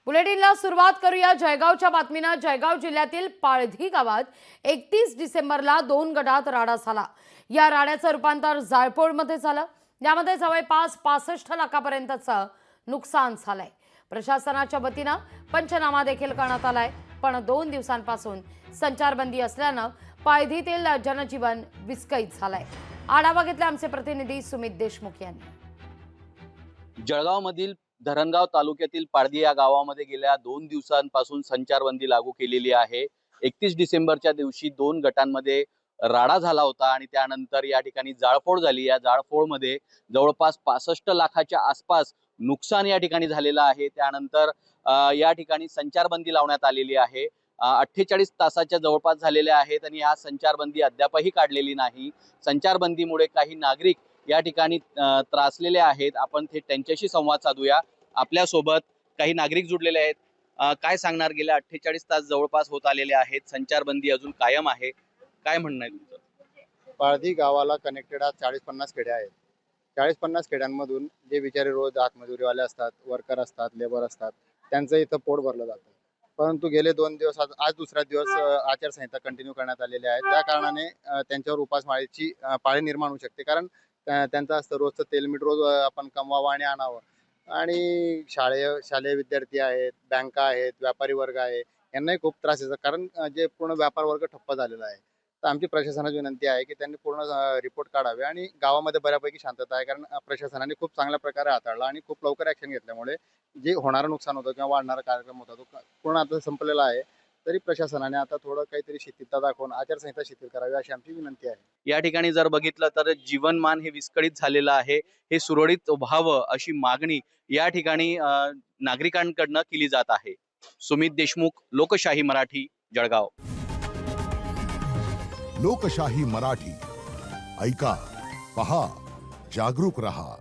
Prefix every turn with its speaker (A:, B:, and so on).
A: बुलेटिनला सुरुवात करूया जळगावच्या बातमीनं। जळगाव जिल्ह्यातील पाळधी गावात 31 डिसेंबरला 2 गटात राडा झाला। या राड्याचं रूपांतर जाळपोळमध्ये झालं। यामध्ये जवळपास 65 लाखापर्यंतचं नुकसान झालंय। प्रशासनाच्या वतीनं पंचनामा देखील करण्यात आलाय, पण 2 दिवसांपासून संचारबंदी असल्यानं पाळधीतील जनजीवन विस्कळीत झालंय। आढावा घेतला आमचे प्रतिनिधी सुमित देशमुख यांनी।
B: जळगावमधील धरणगाव तालुक्यातील पाळधी या गावामध्ये गेल्या 2 दिवसांपासून संचारबंदी लागू केलेली आहे। 31 डिसेंबरच्या दिवशी 2 गटांमध्ये राडा झाला होता आणि त्यानंतर या ठिकाणी जाळपोळ झाली। या जाळपोळमध्ये जवळपास 65 लाखाच्या आसपास नुकसान या ठिकाणी झालेलं आहे। त्यानंतर या ठिकाणी संचारबंदी लावण्यात आलेली आहे। 48 तासाच्या जवळपास झालेल्या आहेत आणि या संचारबंदी अद्यापही काढलेली नाही। संचारबंदीमुळे काही नागरिक या ठिकाणी त्रासलेले आहेत। आपण थेट त्यांच्याशी संवाद साधूया। आपल्या सोबत काही नागरिक जुडलेले आहेत। काय सांगणार, गेल्या 48 तास जवळपास होत आलेले आहेत, संचारबंदी अजून कायम आहे, काय म्हणणं आहे तुमचं?
C: पाळधी गावाला कनेक्टेड आज 40-50 खेडे आहेत। 40-50 खेड्यांमधून जे बिचारे रोज आत्मजुरीवाले असतात, वर्कर असतात, लेबर असतात, त्यांचं इथं पोट भरलं जातं। परंतु गेले 2 दिवस आज दुसरा दिवस आचारसंहिता कंटिन्यू करण्यात आलेली आहे। त्या कारणाने त्यांच्यावर उपासमारीची पाळी निर्माण होऊ शकते। कारण त्यांचं असतं रोजचं तेलमीठ रोज आपण कमवावं आणि आणावं। आणि शालेय विद्यार्थी आहेत, बँका आहेत, व्यापारी वर्ग आहे, यांनाही खूप त्रास आहे। कारण जे पूर्ण व्यापार वर्ग ठप्प झालेला आहे। तर आमची प्रशासनाची विनंती आहे की त्यांनी पूर्ण रिपोर्ट काढावे आणि गावामध्ये बऱ्यापैकी शांतता आहे। कारण प्रशासनाने खूप चांगल्या प्रकारे हाताळला आणि खूप लवकर ॲक्शन घेतल्यामुळे जे होणारं नुकसान होतं किंवा वाढणारा कार्यक्रम होता तो पूर्ण आता संपलेला आहे। तरी प्रशासनाने आता थोडं काहीतरी शिथिलता दाखवून आचारसंहिता शिथिल करावी अशी आमची विनंती आहे।
B: या ठिकाणी जर बघितलं तर जीवनमान हे विस्कळीत झालेलं आहे। हे सुरळीत व्हावं अशी मागणी या ठिकाणी नागरिकांकडनं केली जात आहे। सुमित देशमुख, लोकशाही मराठी, जळगाव।
D: लोकशाही मराठी ऐका, पहा, जागरूक रहा।